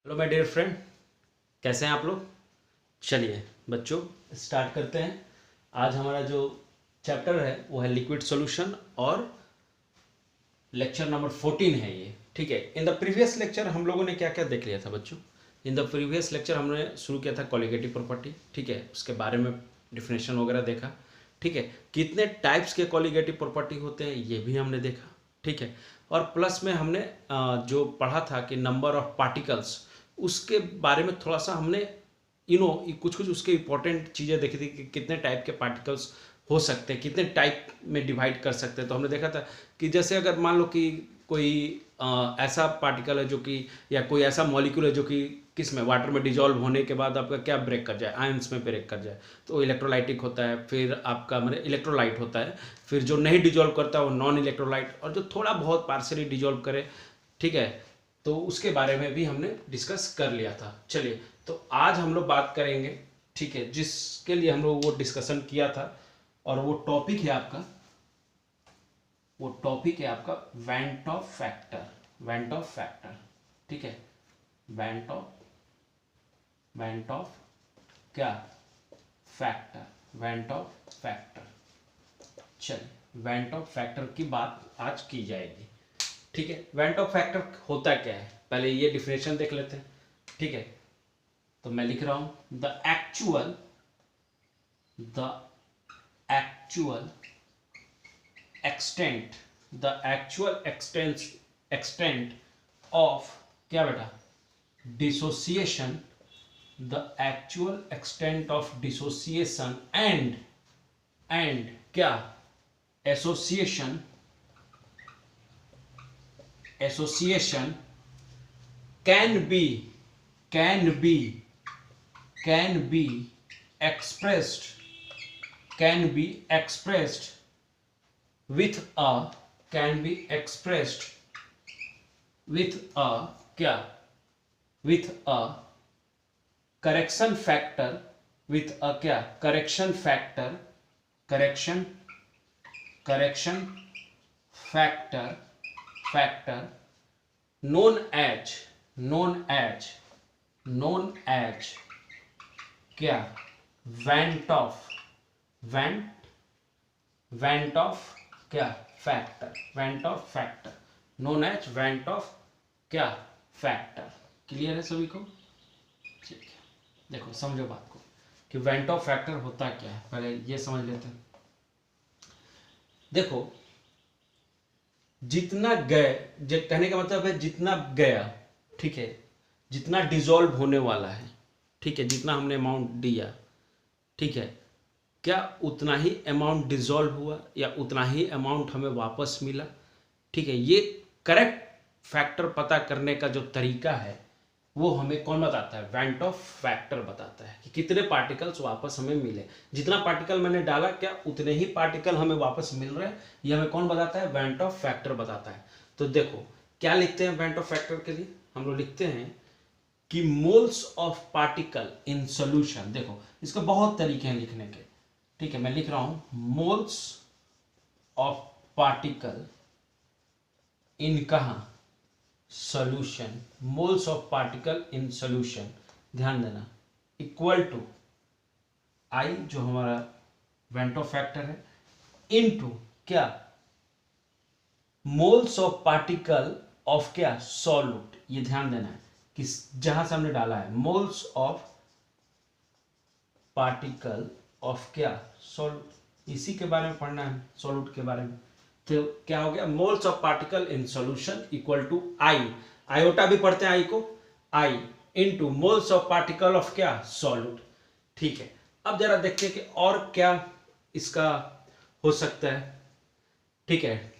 Hello my dear friend, कैसे हैं आप लोग। चलिए बच्चों, स्टार्ट करते हैं। आज हमारा जो चैप्टर है वो है लिक्विड सॉल्यूशन और लेक्चर नंबर 14 है ये। ठीक है, इन द प्रीवियस लेक्चर हम लोगों ने क्या क्या देख लिया था बच्चों। इन द प्रीवियस लेक्चर हमने शुरू किया था कॉलिगेटिव प्रॉपर्टी। ठीक है, उसके बारे में डिफिनेशन वगैरह देखा। ठीक है, कितने टाइप्स के कॉलिगेटिव प्रॉपर्टी होते हैं ये भी हमने देखा। ठीक है, और प्लस में हमने जो पढ़ा था कि नंबर ऑफ पार्टिकल्स, उसके बारे में थोड़ा सा हमने कुछ कुछ उसके इंपॉर्टेंट चीज़ें देखी थी कि कितने टाइप के पार्टिकल्स हो सकते हैं, कितने टाइप में डिवाइड कर सकते हैं। तो हमने देखा था कि जैसे अगर मान लो कि कोई ऐसा पार्टिकल है जो कि, या कोई ऐसा मॉलिक्यूल है जो कि किस में, वाटर में डिजॉल्व होने के बाद आपका क्या ब्रेक कर जाए, आयंस में ब्रेक कर जाए, तो इलेक्ट्रोलाइटिक होता है। फिर आपका मतलब इलेक्ट्रोलाइट होता है। फिर जो नहीं डिजॉल्व करता है वो नॉन इलेक्ट्रोलाइट, और जो थोड़ा बहुत पार्सली डिजॉल्व करे, ठीक है, तो उसके बारे में भी हमने डिस्कस कर लिया था। चलिए, तो आज हम लोग बात करेंगे, ठीक है, जिसके लिए हम लोग वो डिस्कशन किया था, और वो टॉपिक है आपका, went Hoff factor. Went Hoff factor, ठीक है, वेंट ऑफ क्या, फैक्टर, वेंट ऑफ फैक्टर। चलिए, वेंट ऑफ फैक्टर की बात आज की जाएगी। ठीक है, वेंट ऑफ फैक्टर होता क्या है, पहले ये डिफिनेशन देख लेते हैं। ठीक है, तो मैं लिख रहा हूं द एक्सटेंट एक्सटेंट ऑफ क्या बेटा, dissociation, the actual extent of dissociation and क्या, association can be can be can be expressed with a क्या, with a correction factor, with a क्या, correction factor known as क्या, van't Hoff क्या, factor known as van't Hoff क्या, factor. Clear है सभी को। ठीक है, देखो समझो बात को कि वेंट ऑफ फैक्टर होता क्या है, पहले ये समझ लेते हैं। देखो, जितना गए, कहने का मतलब है जितना गया, ठीक है, जितना डिजॉल्व होने वाला है, ठीक है, जितना हमने अमाउंट दिया, ठीक है, क्या उतना ही अमाउंट डिजॉल्व हुआ या उतना ही अमाउंट हमें वापस मिला। ठीक है, ये करेक्ट फैक्टर पता करने का जो तरीका है वो हमें कौन बताता है, वेंट ऑफ फैक्टर बताता है कि कितने पार्टिकल्स वापस हमें मिले। जितना पार्टिकल मैंने डाला क्या उतने ही पार्टिकल हमें वापस मिल रहे हैं, ये हमें कौन बताता है, वेंट ऑफ फैक्टर बताता है। तो देखो क्या लिखते हैं वेंट ऑफ फैक्टर के लिए, हम लोग लिखते हैं कि moles of particle in solution. देखो इसके बहुत तरीके हैं लिखने के, ठीक है, मैं लिख रहा हूं मोल्स ऑफ पार्टिकल इन कहां, solution, moles of particle in solution, ध्यान देना, इक्वल टू आई जो हमारा वेंट ऑफ फैक्टर है, इनटू क्या, मोल्स ऑफ पार्टिकल ऑफ क्या, सॉल्यूट। ये ध्यान देना है कि जहां से हमने डाला है मोल्स ऑफ पार्टिकल ऑफ क्या, सॉल्यूट, इसी के बारे में पढ़ना है, सॉल्यूट के बारे में। तो क्या हो गया, moles of particle in solution equal to I, iota भी पढ़ते हैं आई को, I into moles of particle of क्या, सॉल्यूट। ठीक है, अब जरा देखते हैं कि और क्या इसका हो सकता है। ठीक है,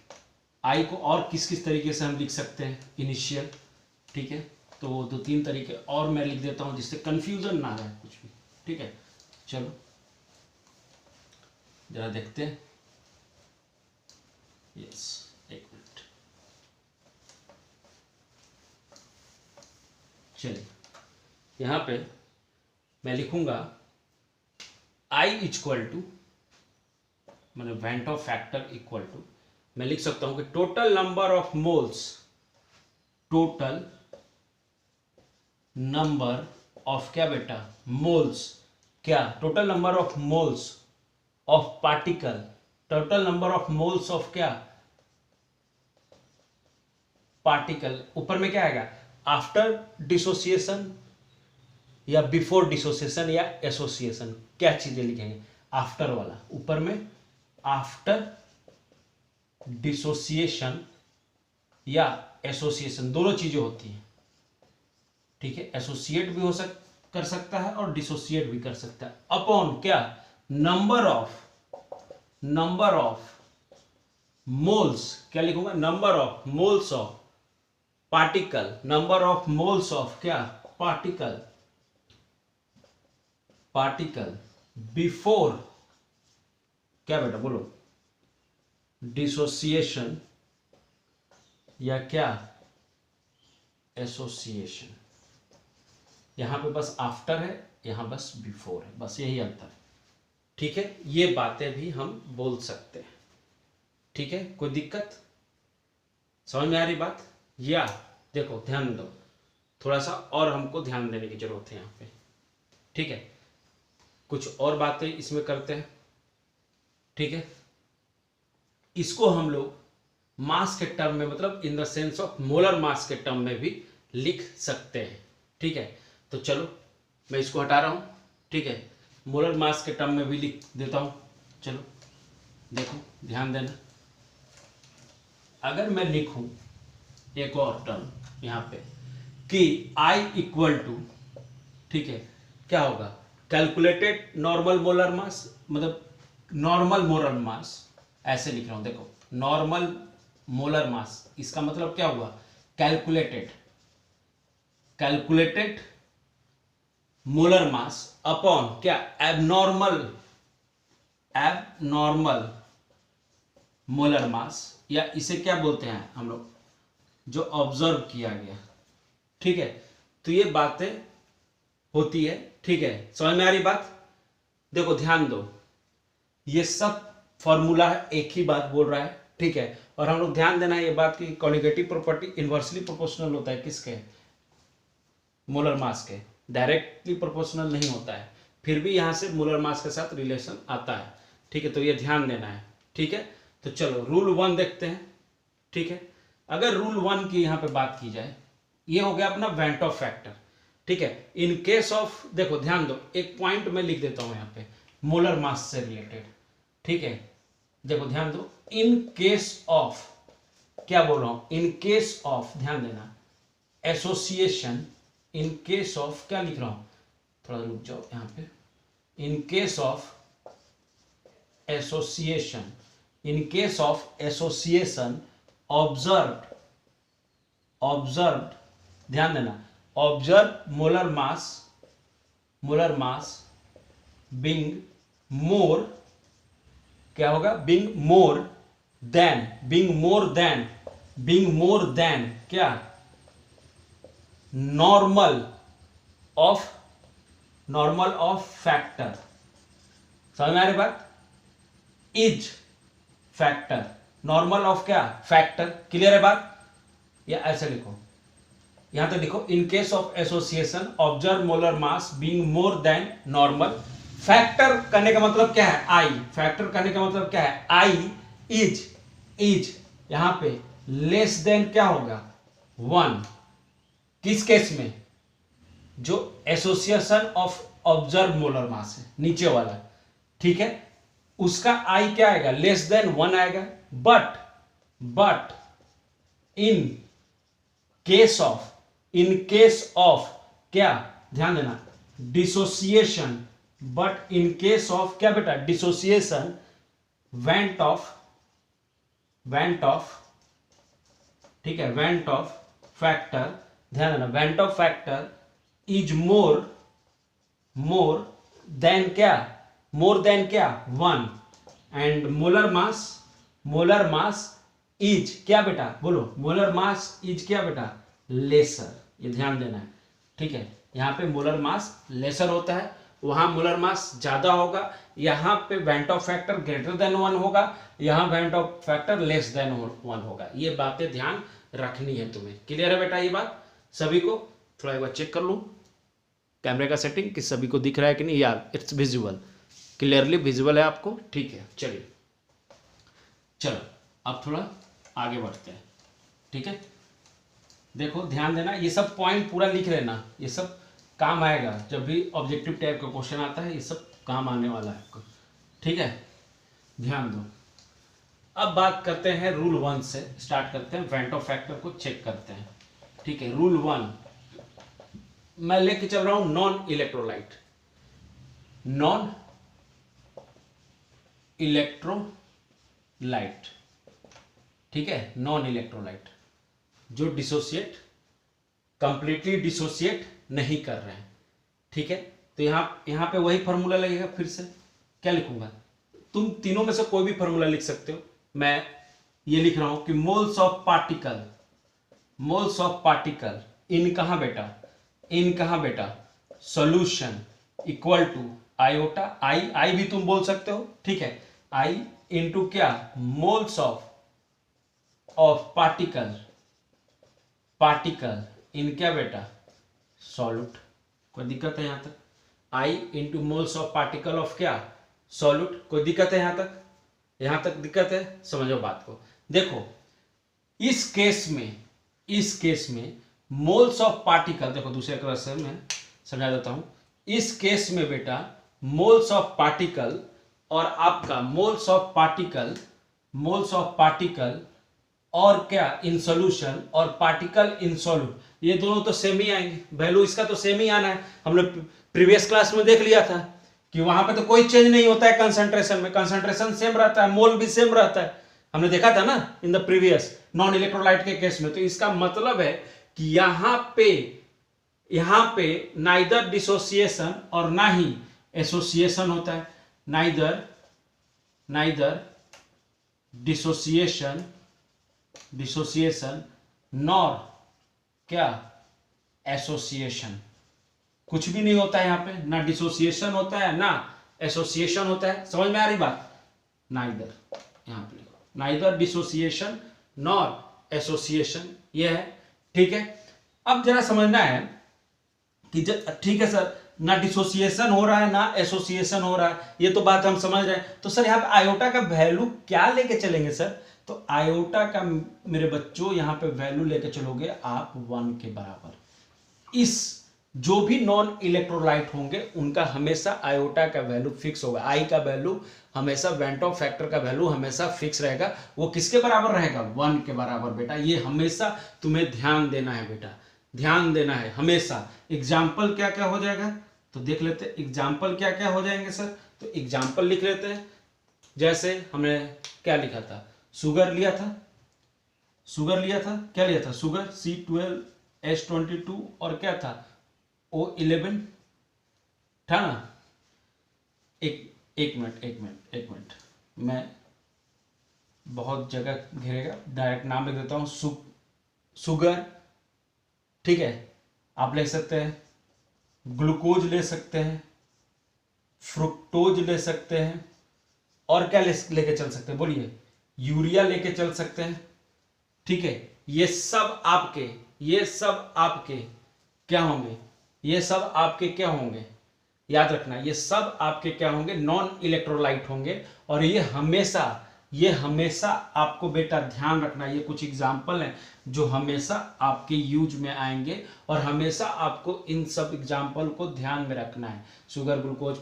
आई को और किस किस तरीके से हम लिख सकते हैं इनिशियल। ठीक है, तो दो तीन तरीके और मैं लिख देता हूं जिससे कंफ्यूजन ना रहे कुछ भी। ठीक है, चलो जरा देखते हैं। यस, एक मिनट, चलिए यहां पे मैं लिखूंगा आई इक्वल टू, मतलब van't Hoff factor equal to, मैं लिख सकता हूं कि total number of moles number of क्या बेटा, मोल्स, क्या total number of moles of particle, total number of moles of क्या पार्टिकल, ऊपर में क्या आएगा, आफ्टर डिसोसिएशन या बिफोर डिसोसिएशन या एसोसिएशन, क्या चीजें लिखेंगे, आफ्टर वाला, ऊपर में आफ्टर डिसोसिएशन या एसोसिएशन, दोनों चीजें होती हैं, ठीक है, एसोसिएट भी कर सकता है और डिसोसिएट भी कर सकता है, अपॉन क्या, नंबर ऑफ मोल्स, क्या लिखूंगा, number of moles of particle, number of moles of क्या पार्टिकल बिफोर क्या बेटा बोलो, डिसोसिएशन या क्या एसोसिएशन, यहां पे बस आफ्टर है, यहां बस बिफोर है, बस यही अंतर है, ठीक है, ये बातें भी हम बोल सकते हैं, ठीक है, कोई दिक्कत, समझ में आ रही बात, या देखो ध्यान दो, थोड़ा सा और हमको ध्यान देने की जरूरत है यहाँ पे, ठीक है, कुछ और बातें इसमें करते हैं, ठीक है, इसको हम लोग मास के टर्म में, मतलब in the sense of molar mass के टर्म में भी लिख सकते हैं, ठीक है, तो चलो मैं इसको हटा रहा हूं, ठीक है, मोलर मास के टर्म में भी लिख देता हूं, चलो देखो ध्यान देना, अगर मैं लिखूं एक और टर्म यहां पे कि I इक्वल टू, ठीक है, क्या होगा, कैलकुलेटेड नॉर्मल मोलर मास, मतलब नॉर्मल मोलर मास, ऐसे लिख रहा हूं, देखो नॉर्मल मोलर मास, इसका मतलब क्या हुआ, कैलकुलेटेड मोलर मास अपॉन क्या, एबनॉर्मल मोलर मास, या इसे क्या बोलते हैं हम लोग, जो ऑब्जर्व किया गया, ठीक है, तो ये बातें होती है, ठीक है, समझ में आ रही बात, देखो ध्यान दो, ये सब फॉर्मूला है, एक ही बात बोल रहा है, ठीक है, और हम लोग ध्यान देना है ये बात कि कॉन्जुगेटिव प्रॉपर्टी इनवर्सली प्रोपोर्शनल होता है, किसके, मोलर मास के, डायरेक्टली प्रोपोर्शनल नहीं होता है, फिर भी यहां से मोलर मास के साथ रिलेशन आता है, ठीक है, तो ये ध्यान देना है, ठीक है, तो चलो रूल 1 देखते हैं, ठीक है, अगर रूल 1 की यहां पे बात की जाए, ये हो गया अपना वेंट ऑफ फैक्टर, ठीक है, इन केस ऑफ, देखो ध्यान दो, एक पॉइंट मैं लिख देता हूं यहां पे मोलर मास से रिलेटेड, ठीक है, देखो ध्यान दो, इन केस ऑफ, क्या बोल रहा हूं, इन केस ऑफ, ध्यान देना, एसोसिएशन, इन केस ऑफ, क्या लिख रहा हूं, थोड़ा रुक जाओ यहां पे, in case of association, in case of association observed, ध्यान देना, observe molar mass being more, क्या होगा, बीइंग मोर देन क्या, नॉर्मल ऑफ फैक्टर, समझ में आ रही बात, इज फैक्टर, नॉर्मल ऑफ क्या फैक्टर, क्लियर है बात, या ऐसे लिखो, यहां तो लिखो, in case of association observe molar mass being more than normal, factor करने का मतलब क्या है, आई, फैक्टर करने का मतलब क्या है, आई इज यहां पे लेस देन क्या होगा, 1, किस केस में, जो association of observe molar mass है, नीचे वाला, ठीक है, उसका आई क्या आएगा, लेस देन 1 आएगा, बट इन केस ऑफ क्या, ध्यान देना, dissociation, but in case of क्या बेटा, डिसोसिएशन, वेंट ऑफ, ठीक है, वेंट ऑफ फैक्टर, ध्यान देना, went Hoff factor is more than क्या, 1, एंड मोलर मास इज क्या बेटा बोलो, मोलर मास इज क्या बेटा, लेसर, ये ध्यान देना है, ठीक है, यहां पे मोलर मास लेसर होता है, वहां मोलर मास ज्यादा होगा, यहां पे went Hoff factor greater than 1 होगा, यहां went Hoff factor less than 1 होगा, ये बातें ध्यान रखनी है तुम्हें, क्लियर है बेटा ये बात सभी को, थोड़ा एक बार चेक कर लूँ कैमरे का सेटिंग कि सभी को दिख रहा है कि नहीं। यार इट्स विजुअल, क्लियरली विजुअल है आपको, ठीक है। चलिए चलो अब थोड़ा आगे बढ़ते हैं, ठीक है। देखो ध्यान देना, ये सब पॉइंट पूरा लिख लेना, ये सब काम आएगा जब भी ऑब्जेक्टिव टाइप का क्वेश्चन आता है, ये सब काम आने वाला है आपको, ठीक है। ध्यान दो। अब बात करते हैं रूल 1 से स्टार्ट करते हैं, वेंट ऑफ फैक्टर को चेक करते हैं, ठीक है। रूल 1 मैं लेके चल रहा हूं नॉन इलेक्ट्रोलाइट, नॉन इलेक्ट्रोलाइट, ठीक है। नॉन इलेक्ट्रोलाइट जो डिसोसिएट, कंप्लीटली डिसोसिएट नहीं कर रहे हैं, ठीक है। तो यहां पे वही फॉर्मूला लगेगा, फिर से क्या लिखूंगा, तुम तीनों में से कोई भी फॉर्मूला लिख सकते हो। मैं ये लिख रहा हूं कि moles of particle, moles of particle in कहां बेटा, इन कहां बेटा, solution equal to iota, i भी तुम बोल सकते हो, ठीक है। आई इंटू क्या, moles of particle, particle in क्या बेटा, सॉल्यूट। कोई दिक्कत है यहां तक, i into moles of particle of क्या, सॉल्यूट। कोई दिक्कत है यहां तक, यहां तक दिक्कत है, समझो बात को। देखो इस केस में, इस केस में मोल्स ऑफ पार्टिकल, देखो दूसरे तरह से मैं समझा देता हूं। इस केस में बेटा मोल्स ऑफ पार्टिकल और आपका moles of particle, moles of particle और क्या इन सॉल्यूशन और पार्टिकल इन सॉल्यूट, ये दोनों तो सेम ही आएंगे, वैल्यू इसका तो सेम ही आना है। हमने प्रीवियस क्लास में देख लिया था कि वहां पे तो कोई चेंज नहीं होता है कंसंट्रेशन में, कंसंट्रेशन सेम रहता है, मोल भी सेम रहता है, हमने देखा था ना in the previous non electrolyte के केस में। तो इसका मतलब है कि यहां पे नाइदर डिसोसिएशन और ना ही एसोसिएशन होता है, नाइदर डिसोसिएशन नॉर क्या एसोसिएशन, कुछ भी नहीं होता है यहां पे, ना डिसोसिएशन होता है ना एसोसिएशन होता है। समझ में आ रही बात, नाइदर, यहां पे लिखो नाइदर डिसोसिएशन नॉर एसोसिएशन, ये है, ठीक है। अब जरा समझना है कि ठीक है सर, ना डिसोसिएशन हो रहा है ना एसोसिएशन हो रहा है, ये तो बात हम समझ रहे हैं। तो सर यहाँ पे आयोटा का वैल्यू क्या लेके चलेंगे सर, तो आयोटा का मेरे बच्चों यहाँ पे वैल्यू लेके चलोगे आप 1 के बराबर। इस जो भी नॉन इलेक्ट्रोलाइट होंगे उनका हमेशा आयोटा का वैल्यू फिक्स होगा, आई का वैल्यू हमेशा, वेंट ऑफ फैक्टर का वैल्यू हमेशा फिक्स रहेगा। वो किसके बराबर रहेगा, 1 के बराबर बेटा। ये हमेशा तुम्हें ध्यान देना है बेटा, ध्यान देना है हमेशा। एग्जाम्पल क्या क्या हो जाएगा तो देख लेते हैं, एग्जाम्पल क्या क्या हो जाएंगे सर, तो एग्जाम्पल लिख लेते हैं। जैसे हमने क्या लिखा था, शुगर लिया था, शुगर लिया था, क्या लिया था, शुगर C12H22 और क्या था O11 था ना। एक मिनट मैं बहुत जगह घेरेगा, डायरेक्ट नाम लिख देता हूं, शुगर, ठीक है। आप ले सकते हैं ग्लूकोज, ले सकते हैं फ्रुक्टोज, ले सकते हैं और क्या लेके चल सकते हैं, बोलिए, यूरिया लेके चल सकते हैं, ठीक है। ये सब आपके क्या होंगे, ये सब आपके क्या होंगे, याद रखना, ये सब आपके क्या होंगे, नॉन इलेक्ट्रोलाइट होंगे। और ये हमेशा आपको बेटा ध्यान रखना, ये कुछ एग्जाम्पल हैं जो हमेशा आपके यूज में आएंगे और हमेशा आपको इन सब एग्जाम्पल को ध्यान में रखना है। शुगर, ग्लूकोज,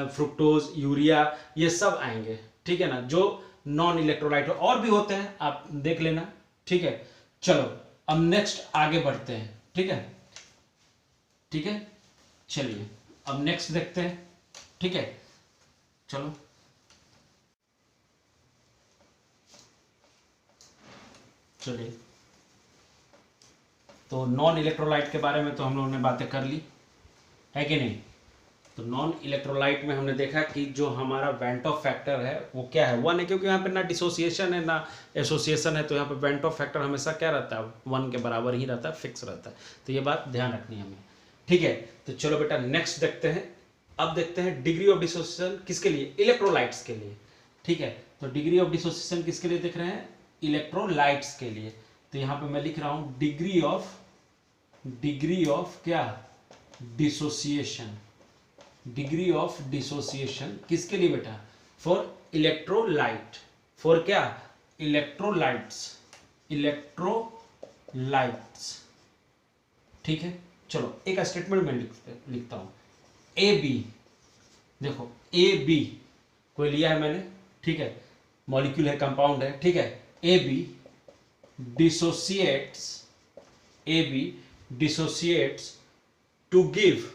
फ्रुक्टोज, यूरिया, ये सब आएंगे, ठीक है ना, जो नॉन इलेक्ट्रोलाइट और भी होते हैं, आप देख लेना, ठीक है। चलो अब नेक्स्ट आगे बढ़ते हैं, ठीक है, ठीक है। चलिए अब नेक्स्ट देखते हैं, ठीक है। चलो चलिए, तो नॉन इलेक्ट्रोलाइट के बारे में तो हम लोगों ने बातें कर ली है कि नहीं। तो नॉन इलेक्ट्रोलाइट में हमने देखा कि जो हमारा वेंट ऑफ फैक्टर है वो क्या है, 1 है, क्योंकि यहाँ पे ना डिसोसिएशन है ना एसोसिएशन है, तो यहाँ पे वेंट ऑफ फैक्टर हमेशा क्या रहता है, 1 के बराबर ही रहता है, फिक्स रहता है। तो ये बात ध्यान रखनी है हमें, ठीक है। तो चलो बेटा नेक्स्ट देखते हैं। अब देखते हैं डिग्री ऑफ डिसोसिएशन किसके लिए, इलेक्ट्रोलाइट्स के लिए, ठीक है। तो डिग्री ऑफ डिसोसिएशन किसके लिए देख रहे हैं, इलेक्ट्रोलाइट्स के लिए। तो यहाँ पे मैं लिख रहा हूँ डिग्री ऑफ डिग्री ऑफ क्या, डिसोसिएशन, डिग्री ऑफ डिसोसिएशन किसके लिए बेटा, फॉर इलेक्ट्रोलाइट, फॉर क्या, इलेक्ट्रोलाइट्स, इलेक्ट्रोलाइट्स। ठीक है, चलो एक स्टेटमेंट में लिखता हूं, ए बी, देखो ए बी कोई लिया है मैंने, ठीक है, मॉलिक्यूल है, कंपाउंड है, ठीक है, A B dissociates, A B dissociates to give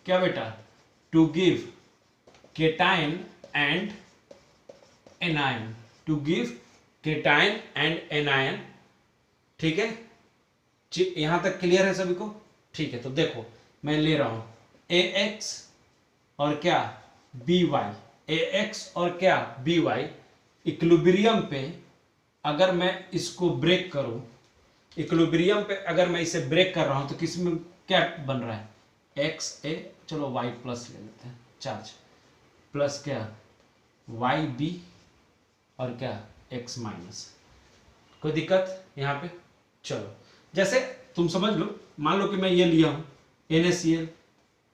क्या बेटा, to give cation and anion, to give cation and anion. ठीक है, यहां तक क्लियर है सभी को? ठीक है, तो देखो मैं ले रहा हूं ए एक्स और क्या, बी वाई, ए एक्स और क्या, बी वाई, इक्विलिब्रियम पे अगर मैं इसको ब्रेक करूं, इक्विलिब्रियम पे अगर मैं इसे ब्रेक कर रहा हूं तो किस में क्या बन रहा है, एक्स ए, चलो वाई प्लस ले लेते हैं, चार्ज प्लस क्या, वाई बी और क्या, एक्स माइनस। कोई दिक्कत यहाँ पे? चलो जैसे तुम समझ लो, मान लो कि मैं ये लिया हूं NaCl,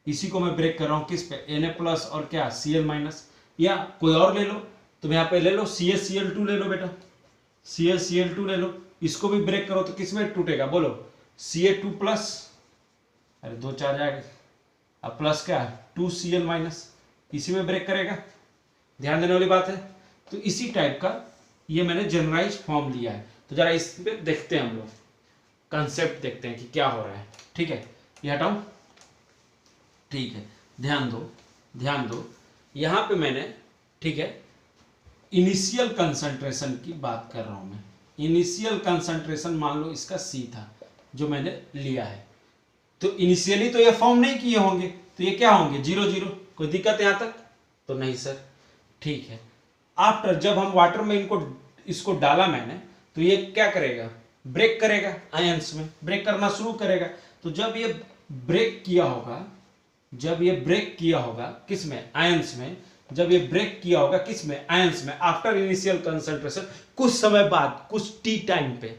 इसी को मैं ब्रेक कर रहा हूं किस पे, Na प्लस और क्या, Cl माइनस, या कोई और ले लो, तुम यहाँ पे ले लो CaCl2 ले लो बेटा, CaCl2 ले लो, इसको भी ब्रेक करो तो किस में टूटेगा बोलो, Ca2 प्लस, अरे दो चार्ज आ गए, अब प्लस क्या, 2Cl माइनस, इसी में ब्रेक करेगा, ध्यान देने वाली बात है। तो इसी टाइप का ये मैंने जनरलाइज फॉर्म लिया है, तो जरा इस पे देखते हैं हम लोग, कंसेप्ट देखते हैं कि क्या हो रहा है। ठीक है, ये हटाऊं, ठीक है, ध्यान दो यहां पे मैंने, ठीक है, इनिशियल कंसंट्रेशन की बात कर रहा हूं मैं, इनिशियल कंसंट्रेशन मान लो इसका C था जो मैंने लिया है, तो इनिशियली तो ये फॉर्म नहीं किए होंगे, तो ये क्या होंगे, 0 0। कोई दिक्कत यहां तक तो नहीं सर? ठीक है, आफ्टर जब हम वाटर में इसको डाला मैंने, तो ये क्या करेगा, ब्रेक करेगा, आयंस में ब्रेक करना शुरू करेगा। तो जब ये ब्रेक किया होगा, किस में, आयंस में, जब ये ब्रेक किया होगा किस में, आयंस में, आफ्टर इनिशियल कंसंट्रेशन, कुछ समय बाद, कुछ टी टाइम पे,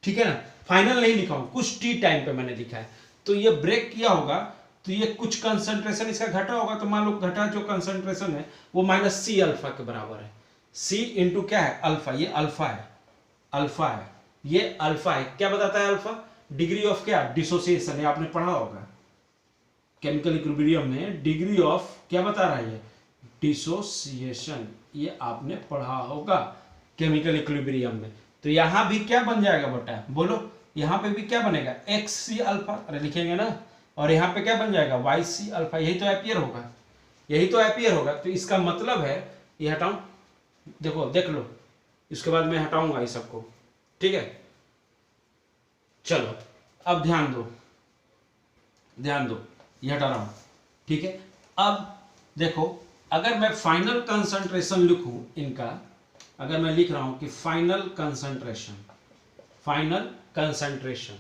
ठीक है ना, फाइनल नहीं लिखा हूं, कुछ टी टाइम पे मैंने लिखा है, तो ये ब्रेक किया होगा, तो ये कुछ कंसंट्रेशन इसका घटा होगा, तो मान लो घटा जो कंसंट्रेशन है वो -C अल्फा के बराबर है, C इंटू क्या है, अल्फा, ये अल्फा है, ये अल्फा है, क्या बताता है अल्फा, डिग्री ऑफ क्या, डिसोसिएशन, ये आपने पढ़ा होगा केमिकल इक्विलिब्रियम में, डिग्री ऑफ क्या बता रहा है, ये डिसोसिएशन, ये आपने पढ़ा होगा केमिकल इक्विलिब्रियम में। तो यहां भी क्या बन जाएगा बेटा, बोलो, यहां पे भी क्या बनेगा, XC अल्फा, अरे लिखेंगे ना, और यहां पे क्या बन जाएगा, YC अल्फा, यही तो एपियर होगा, तो इसका मतलब है, ये हटाऊं, देखो देख लो, इसके बाद मैं हटाऊंगा इस सबको, ठीक है। चलो अब ध्यान दो, ये हटा रहा हूं, ठीक है। अब देखो, अगर मैं फाइनल कंसंट्रेशन लिखूं इनका, अगर मैं लिख रहा हूं कि फाइनल कंसंट्रेशन,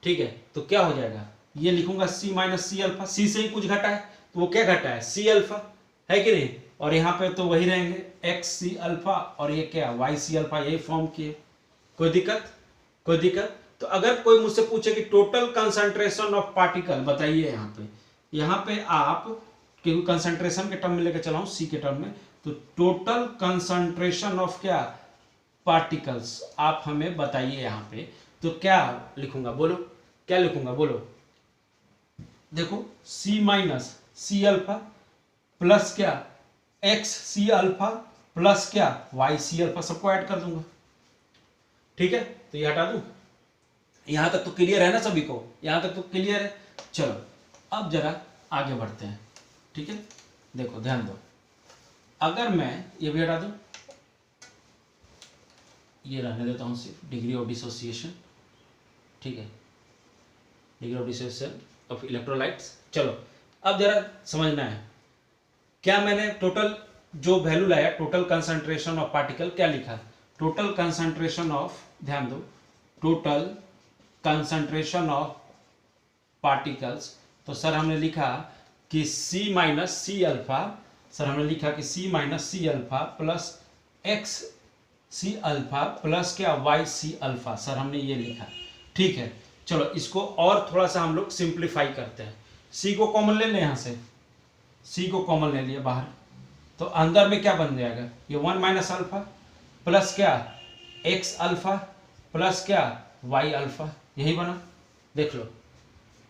ठीक है, तो क्या हो जाएगा, ये लिखूंगा C minus C alpha, C से ही कुछ घटा है, तो वो क्या घटा है, C अल्फा, है कि नहीं, और यहाँ पे तो वही रहेंगे XC अल्फा, और ये क्या YC अल्फा, यही फॉर्म किए। कोई दिक्कत? तो अगर कोई मुझसे पूछे कि टोटल कंसंट्रेशन ऑफ पार्टिकल बताइए, यहाँ पे आप क्योंकि कंसंट्रेशन के टर्म में लेकर चला हूं, C के टर्म में, तो टोटल कंसंट्रेशन ऑफ क्या, पार्टिकल्स आप हमें बताइए यहाँ पे, तो क्या लिखूंगा बोलो, देखो C minus C alpha plus क्या, XC अल्फा प्लस क्या, YC अल्फा, सबको ऐड कर दूंगा, ठीक है। तो ये हटा दूं, यहां तक तो क्लियर है ना सभी को, यहां तक तो क्लियर है। चलो अब जरा आगे बढ़ते हैं, ठीक है। देखो ध्यान दो, अगर मैं ये भी हटा दूं, ये रहने देता हूं सिर्फ डिग्री ऑफ डिसोसिएशन, ठीक है, degree of dissociation of electrolytes. चलो अब जरा समझना है, क्या मैंने टोटल जो वैल्यू लाया, टोटल कंसंट्रेशन ऑफ पार्टिकल, क्या लिखा, टोटल कंसंट्रेशन ऑफ, ध्यान दो, टोटल कंसंट्रेशन ऑफ पार्टिकल्स, तो सर हमने लिखा कि C minus C alpha, C minus C alpha plus XC alpha plus क्या YC अल्फा, सर हमने ये लिखा, ठीक है। चलो इसको और थोड़ा सा हम लोग सिंप्लीफाई करते हैं। सी को कॉमन ले लें, यहाँ से सी को कॉमन ले लिया बाहर, तो अंदर में क्या बन जाएगा, ये 1 माइनस अल्फा प्लस क्या एक्स अल्फा प्लस क्या वाई अल्फा, यही बना। देख लो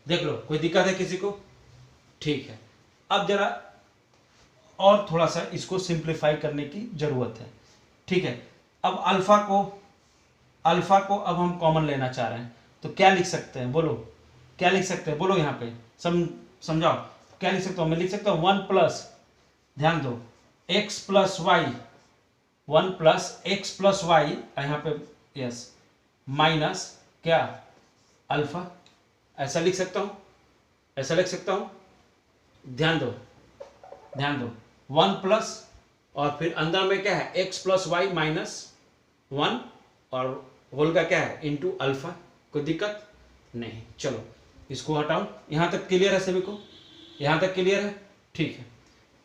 देख लो, कोई दिक्कत है किसी को? ठीक है, अब जरा और थोड़ा सा इसको सिंप्लीफाई करने की जरूरत है। ठीक है, अब अल्फा को अब हम कॉमन लेना चाह रहे हैं, तो क्या लिख सकते हैं बोलो, क्या लिख सकते हैं बोलो, यहाँ पे समझाओ क्या लिख सकता हूँ मैं? लिख सकता हूँ 1 प्लस, ध्यान दो, x plus y, 1 plus x plus y, यहाँ पे यस माइनस क्या अल्फा, ऐसा लिख सकता हूँ, ऐसा लिख सकता हूँ। ध्यान दो 1 प्लस और फिर अंदर में क्या है x प्लस वाई माइनस 1 और होल का क्या है इंटू अल्फा, कोई दिक्कत नहीं। चलो इसको हटाओ, यहां तक क्लियर है सभी को? यहां तक क्लियर है? ठीक है,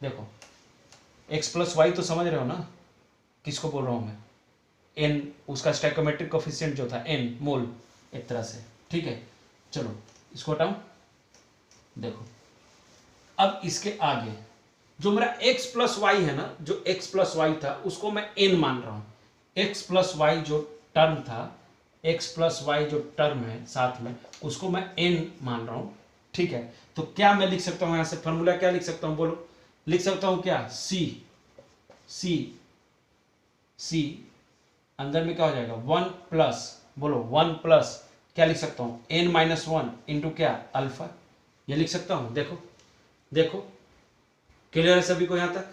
देखो x प्लस वाई तो समझ रहे हो ना, किसको बोल रहा हूं मैं? n, उसका स्टैकोमेट्रिक कोफिशिएंट जो था n मोल, एक तरह से। ठीक है, चलो इसको हटाओ। देखो अब इसके आगे जो मेरा x प्लस वाई है ना, जो x प्लस वाई था उसको मैं n मान रहा हूं। x प्लस वाई जो टर्म था, x प्लस वाई जो टर्म है साथ में, उसको मैं n मान रहा हूं। ठीक है, तो क्या मैं लिख सकता हूं यहां से फॉर्मूला, क्या लिख सकता हूं बोलो? लिख सकता हूं क्या c अंदर में क्या हो जाएगा 1 प्लस, बोलो 1 प्लस क्या लिख सकता हूं n माइनस 1 इंटू क्या अल्फा, ये लिख सकता हूं। देखो क्लियर है सभी को यहां तक?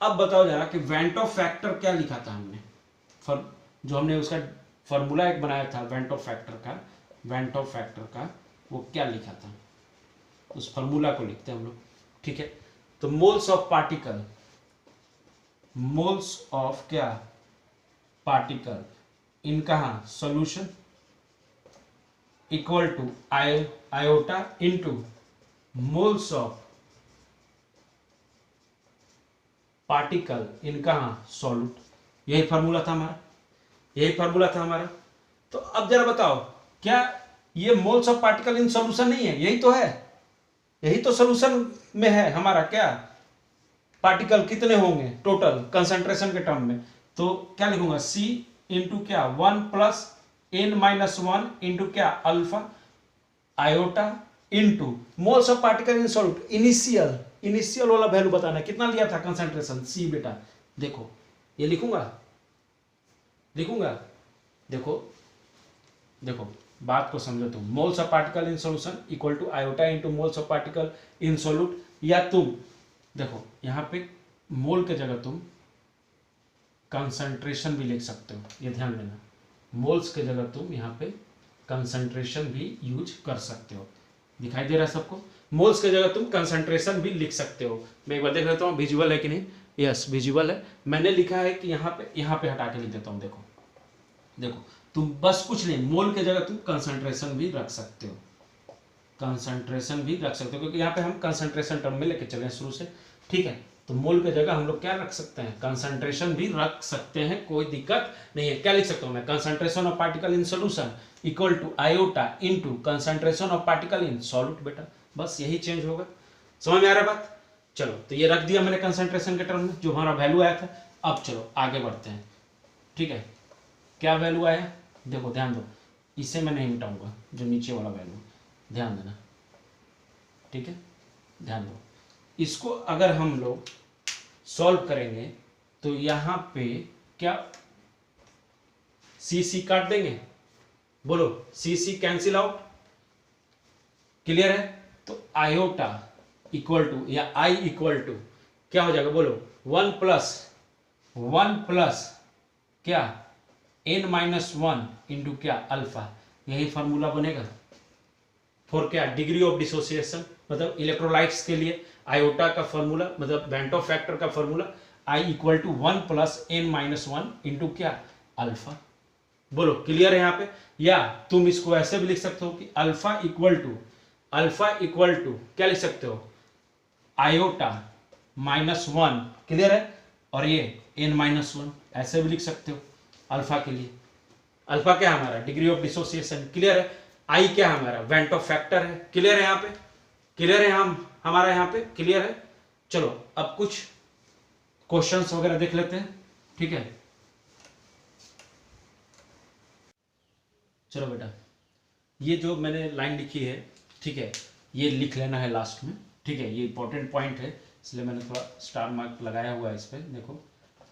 अब बताओ जरा कि वेंटो फैक्टर क्या लिखा था हमने, जो हमने उसका फॉर्मूला एक बनाया था वेंटो फैक्टर का, वो क्या लिखा था, उस फॉर्मूला को लिखते हैं हम लोग। ठीक है, तो मोल्स ऑफ क्या पार्टिकल इन कहा solution equal to iota into moles of particle in कहा सॉल्यूट, यही फार्मूला था हमारा। तो अब जरा बताओ, क्या ये moles of particle in solution नहीं है? यही तो है, यही तो सॉल्यूशन में है हमारा। क्या पार्टिकल कितने होंगे टोटल कंसंट्रेशन के टर्म में? तो क्या लिखूंगा C इंटू क्या 1 प्लस n माइनस 1 इंटू क्या alpha iota into moles of particle in solute. Initial वाला वैल्यू बताना, कितना लिया था कंसंट्रेशन C बेटा। देखो ये लिखूंगा, देखो बात को समझो तुम। Moles of particle in solution equal to iota into moles of particle in solute, या तुम देखो यहां पे मोल के जगह तुम कंसंट्रेशन भी लिख सकते हो, ये ध्यान देना। मोल्स के जगह तुम यहाँ पे कंसंट्रेशन भी यूज कर सकते हो। दिखाई दे रहा है सबको? मोल्स के जगह तुम कंसंट्रेशन भी लिख सकते हो। मैं एक बार देख लेता हूँ विजुअल है कि नहीं। यस विजुअल है। मैंने लिखा है कि यहाँ पे हटा के लिख देता हूँ। देखो तुम बस कुछ नहीं, मोल के जगह तुम कंसंट्रेशन भी रख सकते हो, क्योंकि यहाँ पे हम कंसंट्रेशन टर्म में लेके चले शुरू से। ठीक है, तो मोल के जगह हम लोग क्या रख सकते हैं, कंसंट्रेशन भी रख सकते हैं, कोई दिक्कत नहीं है। क्या लिख सकता हूं मैं, concentration of particle in solution equal to iota into concentration of particle in solute. बेटा बस यही चेंज होगा। समझ में आ रहा है बात? चलो तो ये रख दिया मैंने कंसंट्रेशन के टर्म में, जो हमारा वैल्यू आया था। अब चलो आगे बढ़ते हैं। ठीक है, क्या वैल्यू आया देखो, ध्यान दो, इसे मैं नहीं मिटाऊंगा, जो नीचे वाला वैल्यू, ध्यान देना। ठीक है, ध्यान दो। इसको अगर हम लोग सॉल्व करेंगे तो यहां पे क्या सी काट देंगे, बोलो सी कैंसिल आउट। क्लियर है? तो आयोटा इक्वल टू या आई इक्वल टू क्या हो जाएगा बोलो, 1 प्लस क्या n माइनस 1 इंटू क्या अल्फा। यही फॉर्मूला बनेगा फॉर क्या डिग्री ऑफ डिसोसिएशन, मतलब इलेक्ट्रोलाइट्स के लिए आयोटा का फॉर्मूला, मतलब वेंटो फैक्टर का formula I equal to 1 plus n minus 1 into क्या अल्फा। बोलो क्लियर है यहाँ पे? या तुम इसको ऐसे भी लिख सकते हो कि अल्फा इक्वल टू क्या लिख सकते हो, आयोटा माइनस 1। क्लियर है? और ये n माइनस 1 ऐसे भी लिख सकते हो अल्फा के लिए। अल्फा क्या हमारा डिग्री ऑफ डिसोसिएशन। क्लियर है? आई क्या है हमारा, वेंटो फैक्टर है। क्लियर है यहाँ पे, क्लियर है, हम हमारा यहाँ पे क्लियर है। चलो अब कुछ क्वेश्चंस वगैरह देख लेते हैं, ठीक है। चलो बेटा, ये जो मैंने लाइन लिखी है, ठीक है, ये लिख लेना है लास्ट में, ठीक है। ये इंपॉर्टेंट पॉइंट है, इसलिए मैंने थोड़ा स्टार मार्क लगाया हुआ है इस पर, देखो,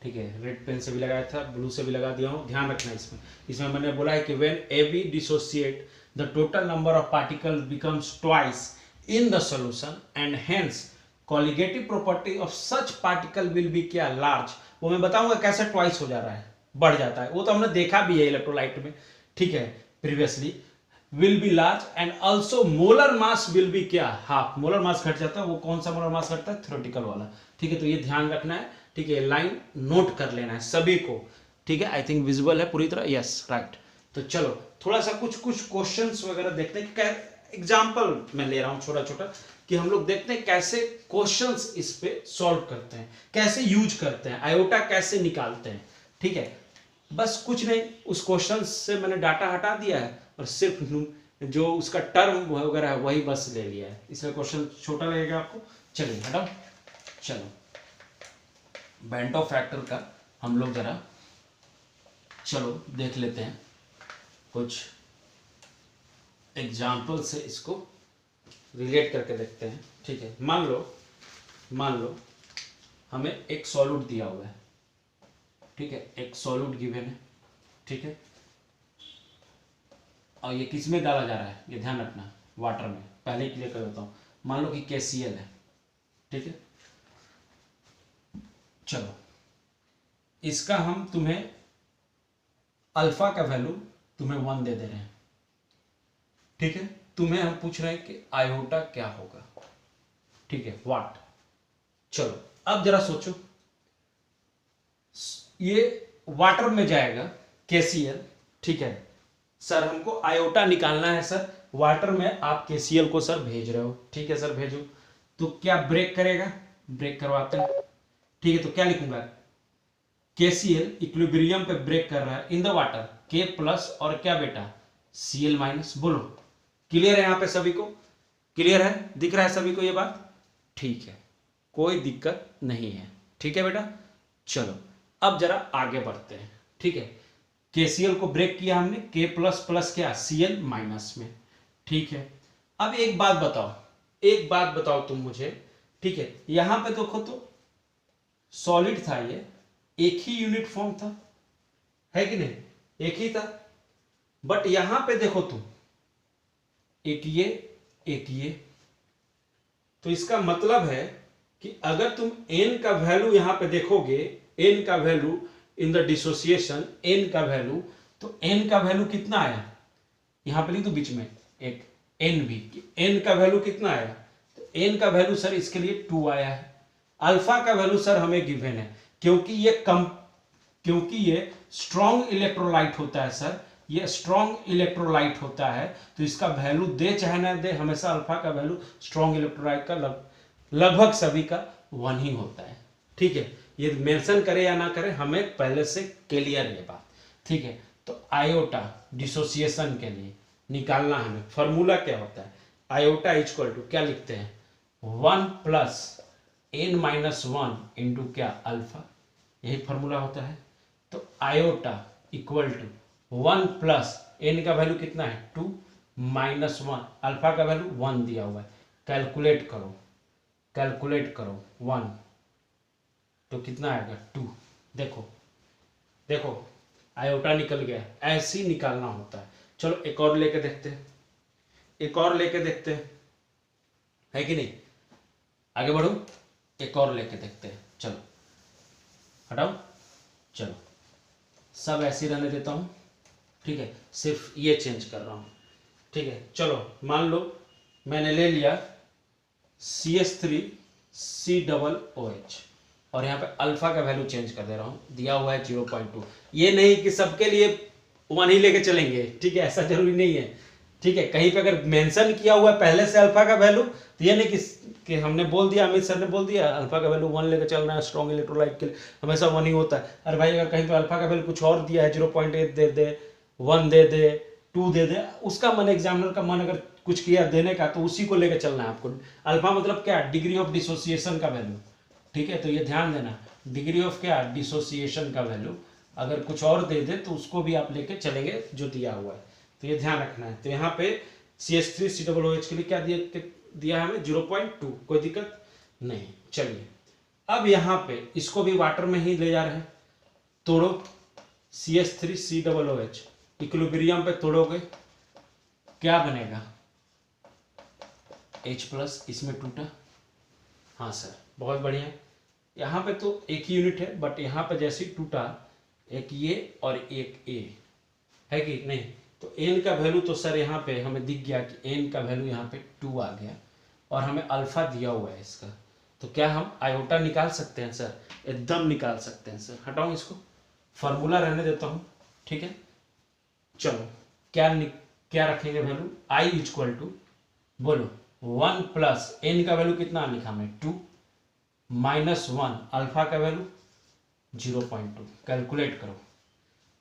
ठीक है। रेड पेन से भी लगाया था, ब्लू से भी लगा दिया हूँ, ध्यान रखना इसमें। इसमें मैंने बोला है कि when AB dissociate the total number of particle becomes twice in the solution and hence colligative property of such particle will be क्या, लार्ज। वो मैं बताऊंगा कैसे ट्वाइस हो जा रहा है, बढ़ जाता है, वो तो हमने देखा भी है इलेक्ट्रोलाइट में, ठीक है, previously. Will be large and also molar mass will be क्या, हाफ। मोलर मास घट जाता है, वो कौन सा मोलर मास घटता है, थ्योरेटिकल वाला, ठीक है। तो ये ध्यान रखना है, ठीक है, लाइन नोट कर लेना है सभी को, ठीक है। आई थिंक विजिबल है पूरी तरह, यस राइट। तो चलो थोड़ा सा कुछ क्वेश्चंस वगैरह देखते हैं, कि एग्जाम्पल मैं ले रहा हूं छोटा छोटा, कि हम लोग देखते हैं कैसे क्वेश्चंस इस पे सॉल्व करते हैं, कैसे यूज करते हैं, आयोटा कैसे निकालते हैं, ठीक है। बस कुछ नहीं, उस क्वेश्चन से मैंने डाटा हटा दिया है और सिर्फ जो उसका टर्म वगैरह है वही बस ले लिया है, इसलिए क्वेश्चन छोटा लगेगा आपको। चलिए हटाओ, चलो बेंटो फैक्टर का हम लोग जरा चलो देख लेते हैं, कुछ एग्जाम्पल से इसको रिलेट करके देखते हैं, ठीक है। मान लो हमें एक सॉल्यूट दिया हुआ है, ठीक है, एक सॉल्यूट गिवन है, ठीक है, और ये किस में डाला जा रहा है, ये ध्यान रखना, वाटर में। पहले ही क्लियर कर देता हूँ, मान लो कि KCl है, ठीक है। चलो इसका हम तुम्हें अल्फा का वैल्यू तुम्हें 1 दे रहे हैं, ठीक है। तुम्हें हम पूछ रहे हैं कि आयोटा क्या होगा, ठीक है, व्हाट। चलो अब जरा सोचो, ये वाटर में जाएगा KCl, ठीक है। सर हमको आयोटा निकालना है सर, वाटर में आप KCl को सर भेज रहे हो, ठीक है सर भेजो, तो क्या ब्रेक करेगा, ब्रेक करवाते हैं, ठीक है। तो क्या लिखूंगा, KCl इक्विलिब्रियम पे ब्रेक कर रहा है in the water, K plus और क्या बेटा, Cl माइनस। बोलो क्लियर है यहाँ पे सभी को, क्लियर है, दिख रहा है सभी को ये बात, ठीक है, कोई दिक्कत नहीं है, ठीक है बेटा। चलो अब जरा आगे बढ़ते हैं, ठीक है। KCl को ब्रेक किया हमने, K प्लस प्लस क्या, Cl माइनस में, ठीक है। अब एक बात बताओ तुम मुझे, ठीक है, यहां पे देखो तो सॉलिड था, ये एक ही यूनिट फॉर्म था, है कि नहीं, एक ही था। बट यहां पे देखो तुम, एक ये, तो इसका मतलब है कि अगर तुम n का वैल्यू यहां पे देखोगे, n का value in the dissociation, n का वैल्यू, तो n का वैल्यू कितना आया, यहां पे लिख दो बीच में एक n भी, n का वैल्यू कितना आया, तो n का वैल्यू सर इसके लिए 2 आया है। अल्फा का वैल्यू सर हमें गिवन है, क्योंकि ये स्ट्रॉन्ग इलेक्ट्रोलाइट होता है सर, ये स्ट्रॉन्ग इलेक्ट्रोलाइट होता है, तो इसका वैल्यू दे चाहे ना दे, हमेशा अल्फा का वैल्यू स्ट्रॉन्ग इलेक्ट्रोलाइट का लगभग सभी का 1 ही होता है, ठीक है। ये मेंशन करे या ना करे, हमें पहले से क्लियर है बात, ठीक है। तो आयोटा डिसोसिएशन के लिए निकालना हमें, फॉर्मूला क्या होता है, आयोटा इक्वल टू क्या लिखते हैं, 1 प्लस n-1 इंटू क्या, अल्फा, यही फॉर्मूला होता है। तो iota equal to 1 plus n का वैल्यू कितना है 2 माइनस 1, अल्फा का वैल्यू 1 दिया हुआ है, कैलकुलेट करो 1, तो कितना आएगा 2। देखो आयोटा निकल गया, ऐसे ही निकालना होता है। चलो एक और लेके देखते हैं, है कि नहीं, आगे बढ़ो, एक और लेके देखते हैं। चलो हटाओ, चलो सब ऐसे ही रहने देता हूँ, ठीक है, सिर्फ ये चेंज कर रहा हूँ, ठीक है। चलो मान लो मैंने ले लिया CH3COOH और यहाँ पे अल्फा का वैल्यू चेंज कर दे रहा हूँ, दिया हुआ है 0.2। ये नहीं कि सबके लिए 1 ही लेके चलेंगे, ठीक है, ऐसा जरूरी नहीं है, ठीक है। कहीं पे अगर मेंशन किया हुआ है पहले से अल्फा का वैल्यू, तो ये नहीं कि हमने बोल दिया, अमित सर ने बोल दिया अल्फा का वैल्यू 1 लेके चलना है, स्ट्रॉन्ग इलेक्ट्रोलाइट के लिए हमेशा 1 ही होता है। अरे भाई अगर कहीं पे अल्फा का वैल्यू कुछ और दिया है, 0.8 दे दे, 1 दे दे, 2 दे दे, उसका मन, एग्जामिनर का मन अगर कुछ किया देने का तो उसी को लेकर चलना है आपको। अल्फा मतलब क्या, डिग्री ऑफ डिसोसिएशन का वैल्यू, ठीक है। तो ये ध्यान देना, डिग्री ऑफ क्या, डिसोसिएशन का वैल्यू, अगर कुछ और दे दे तो उसको भी आप लेके चलेंगे जो दिया हुआ है, तो ये ध्यान रखना है। तो यहाँ पे CH3COOH के लिए क्या दिया है हमें, 0.2, कोई दिक्कत नहीं। चलिए अब यहाँ पे इसको भी वाटर में ही ले जा रहे हैं, तोड़ो CH3COOH, इक्विलिब्रियम पे तोड़ोगे क्या बनेगा, H+, इसमें टूटा, हाँ सर बहुत बढ़िया। यहाँ पे तो एक ही यूनिट है, बट यहाँ पे जैसे ही टूटा, एक ये और एक ए है कि नहीं, तो n का वैल्यू तो सर यहाँ पे हमें दिख गया कि n का वैल्यू यहाँ पे 2 आ गया, और हमें अल्फा दिया हुआ है इसका, तो क्या हम आयोटा निकाल सकते हैं सर, एकदम निकाल सकते हैं सर। हटाओ इसको, फार्मूला रहने देता हूँ, ठीक है। चलो क्या रखेंगे वैल्यू, i इक्वल टू, बोलो 1 प्लस n का वैल्यू कितना लिखा मैं 2, माइनस 1 अल्फा का वैल्यू 0.2, कैलकुलेट करो,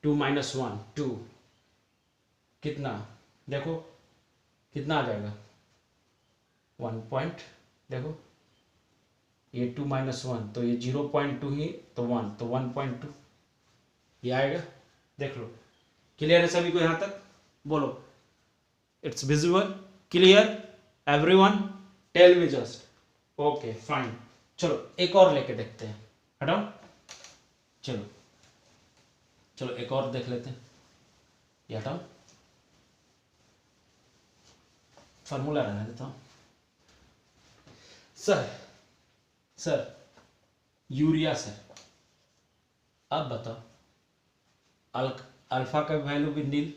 2 माइनस 1 2, कितना देखो कितना आ जाएगा, 1 पॉइंट, देखो ये 2 माइनस 1 तो ये 0.2 ही, तो 1 तो 1.2 ये आएगा, देख लो। क्लियर है सभी को यहाँ तक, बोलो it's visible, clear everyone, tell me just, okay fine. चलो एक और लेके देखते हैं, हटाओ, चलो एक और देख लेते हैं, ये हटाओ, फार्मूला रहने देता हूँ। सर यूरिया सर, अब बताओ अल्फा का वैल्यू भी नील,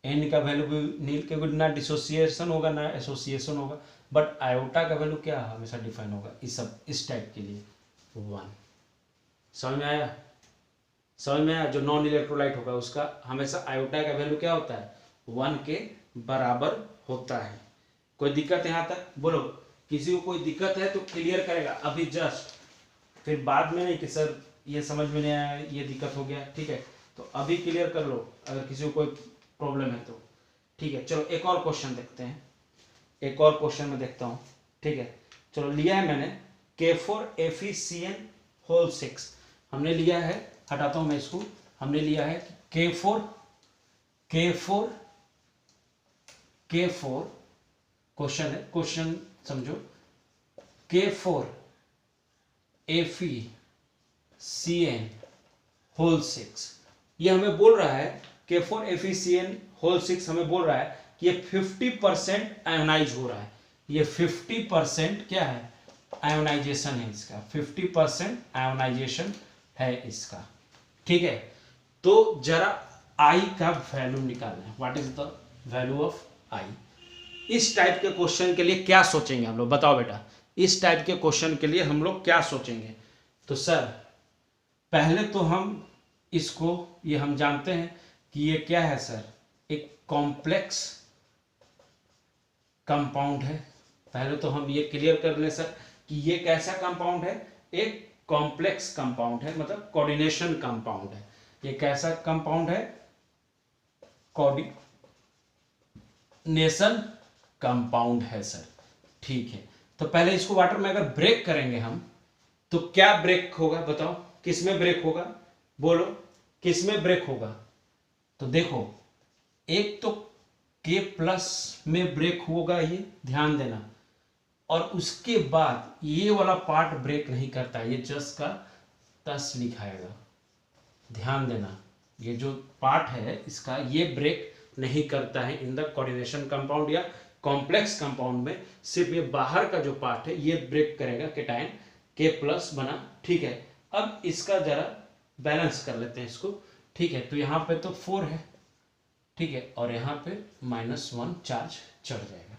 एन का वैल्यू भी नील, क्योंकि ना डिसोसिएशन होगा ना एसोसिएशन होगा, बट आयोटा का वैल्यू क्या हमेशा डिफाइन होगा, इस टाइप के लिए 1। समझ में आया, जो नॉन इलेक्ट्रोलाइट होगा उसका हमेशा आयोटा का वैल्यू क्या होता है, 1 के बराबर होता है। कोई दिक्कत यहाँ तक, बोलो किसी को कोई दिक्कत है तो क्लियर करेगा अभी जस्ट, फिर बाद में नहीं कि सर ये समझ में नहीं आया, ये दिक्कत हो गया, ठीक है। तो अभी क्लियर कर लो अगर किसी को कोई प्रॉब्लम है तो, ठीक है। चलो एक और क्वेश्चन देखते हैं, एक और क्वेश्चन में देखता हूँ, ठीक है। चलो लिया है मैंने K4FeCN होल 6, हमने लिया है, हटाता हूँ मैं इसको, हमने लिया है K4 क्वेश्चन है, क्वेश्चन समझो, K4FeCN होल 6, ये हमें बोल रहा है K4FeCN होल 6 हमें बोल रहा है कि ये 50% आयोनाइज हो रहा है, ये 50% क्या है, आयोनाइजेशन है इसका, 50% आयोनाइजेशन है इसका, ठीक है। तो जरा I का वैल्यू निकालना है, what is the value of I। इस टाइप के क्वेश्चन के लिए क्या सोचेंगे हम लोग, बताओ बेटा, इस टाइप के क्वेश्चन के लिए हम लोग क्या सोचेंगे। तो सर पहले तो हम इसको, ये हम जानते हैं कि ये क्या है सर, एक कॉम्प्लेक्स कंपाउंड है, पहले तो हम ये क्लियर कर लें सर कि ये कैसा कंपाउंड है, एक कॉम्प्लेक्स कंपाउंड है, मतलब कोऑर्डिनेशन कंपाउंड है। ये कैसा कंपाउंड है, कोऑर्डिनेशन कंपाउंड है सर, ठीक है। तो पहले इसको वाटर में अगर ब्रेक करेंगे हम, तो क्या ब्रेक होगा बताओ, किसमें ब्रेक होगा, बोलो किसमें ब्रेक होगा। तो देखो एक तो K+ में ब्रेक होगा, ये ध्यान देना, और उसके बाद ये वाला पार्ट ब्रेक नहीं करता, ये जस का तस लिखाएगा, ध्यान देना, ये जो पार्ट है इसका ये ब्रेक नहीं करता है इन द कोऑर्डिनेशन कंपाउंड या कॉम्प्लेक्स कंपाउंड में, सिर्फ ये बाहर का जो पार्ट है ये ब्रेक करेगा, केटायन K+ बना, ठीक है। अब इसका जरा बैलेंस कर लेते हैं इसको, ठीक है। तो यहाँ पे तो 4 है, ठीक है, और यहाँ पे -1 चार्ज चढ़ जाएगा,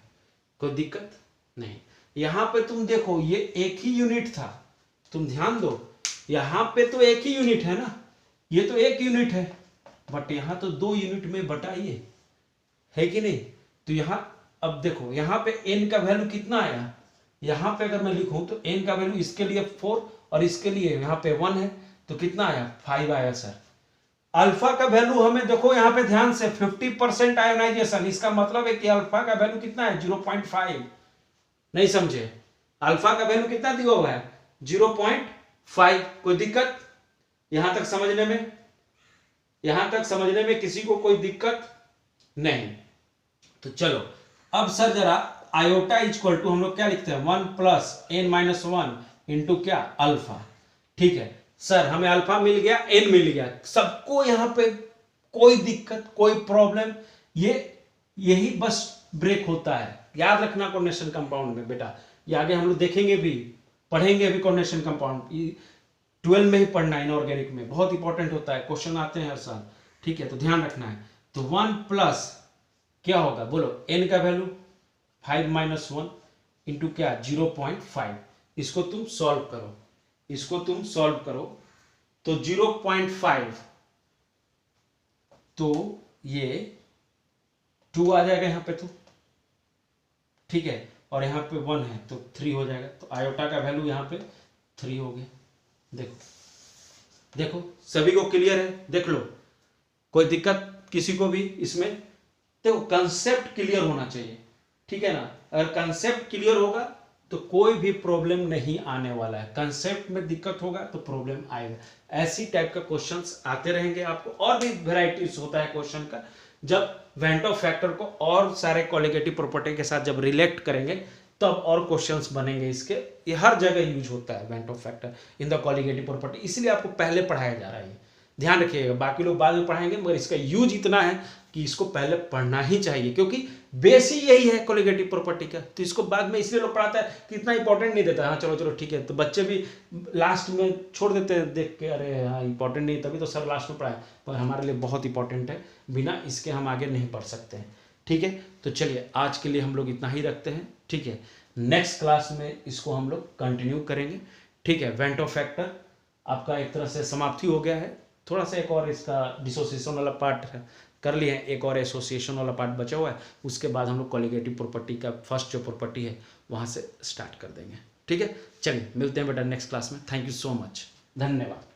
कोई दिक्कत नहीं। यहाँ पे तुम देखो ये एक ही यूनिट था, तुम ध्यान दो, यहाँ पे तो एक ही यूनिट है ना, ये तो एक यूनिट है, बट यहाँ तो 2 यूनिट में बटा ये है कि नहीं। तो यहाँ अब देखो यहाँ पे n का वैल्यू कितना आया, यहाँ पे अगर मैं लिखूं तो n का वैल्यू इसके लिए 4 और इसके लिए यहाँ पे 1 है, तो कितना आया 5 आया सर। अल्फा का वैल्यू हमें देखो यहाँ पे ध्यान से 50% आयोनाइजेशन, इसका मतलब है कि अल्फा का वैल्यू कितना है 0.5। नहीं समझे, अल्फा का वैल्यू कितना दिया हुआ है 0.5। कोई दिक्कत यहां तक समझने में? यहां तक समझने में किसी को कोई दिक्कत नहीं? तो चलो अब सर जरा आयोटा इक्वल टू हम लोग क्या लिखते हैं 1 प्लस n माइनस 1 इंटू क्या अल्फा। ठीक है सर, हमें अल्फा मिल गया, n मिल गया, सबको यहां पे कोई दिक्कत कोई प्रॉब्लम? यही बस ब्रेक होता है, याद रखना कोऑर्डिनेशन कंपाउंड में बेटा। ये आगे हम लोग देखेंगे भी, पढ़ेंगे भी कोऑर्डिनेशन कंपाउंड, 12 में ही पढ़ना है, इनऑर्गेनिक में बहुत इंपॉर्टेंट होता है, क्वेश्चन आते हैं हर साल। ठीक है, तो ध्यान रखना है। तो 1 प्लस क्या होगा बोलो, n का वैल्यू 5 माइनस 1 इंटू क्या 0.5। इसको तुम सॉल्व करो, इसको तुम सॉल्व करो तो 0.5 तो ये 2 आ जाएगा यहाँ पे तो, ठीक है, और यहाँ पे 1 है तो 3 हो जाएगा। तो आयोटा का वैल्यू यहाँ पे 3 हो गया। देखो देखो सभी को क्लियर है? देख लो, कोई दिक्कत किसी को भी इसमें? देखो कंसेप्ट क्लियर होना चाहिए, ठीक है ना। अगर कंसेप्ट क्लियर होगा तो कोई भी प्रॉब्लम नहीं आने वाला है। कंसेप्ट में दिक्कत होगा तो प्रॉब्लम आएगा। ऐसी टाइप का क्वेश्चंस आते रहेंगे आपको, और भी वेराइटीज होता है क्वेश्चन का। जब वेंट ऑफ फैक्टर को और सारे कॉलिगेटिव प्रॉपर्टी के साथ जब रिलेक्ट करेंगे तब और क्वेश्चंस बनेंगे इसके। ये हर जगह यूज होता है went Hoff factor in the colligative property, इसलिए आपको पहले पढ़ाया जा रहा है। ध्यान रखिएगा, बाकी लोग बाद में पढ़ाएंगे, मगर इसका यूज इतना है कि इसको पहले पढ़ना ही चाहिए, क्योंकि बेस ही यही है कॉलिगेटिव प्रॉपर्टी का। तो इसको बाद में इसलिए लोग पढ़ाता है कि इतना इंपॉर्टेंट नहीं देता, हाँ चलो चलो ठीक है, तो बच्चे भी लास्ट में छोड़ देते हैं देख के, अरे हाँ इंपॉर्टेंट नहीं, तभी तो सर लास्ट में पढ़ाए। पर हमारे लिए बहुत इंपॉर्टेंट है, बिना इसके हम आगे नहीं पढ़ सकते हैं। ठीक है, तो चलिए आज के लिए हम लोग इतना ही रखते हैं। ठीक है, नेक्स्ट क्लास में इसको हम लोग कंटिन्यू करेंगे। ठीक है, वेंट ऑफ फैक्टर आपका एक तरह से समाप्ति हो गया है। थोड़ा सा एक और इसका डिसोसिएशन वाला पार्ट कर लिए हैं, एक और एसोसिएशन वाला पार्ट बचा हुआ है। उसके बाद हम लोग कॉलिगेटिव प्रॉपर्टी का फर्स्ट जो प्रॉपर्टी है वहाँ से स्टार्ट कर देंगे। ठीक है, चलिए मिलते हैं बेटा नेक्स्ट क्लास में। थैंक यू सो मच, धन्यवाद।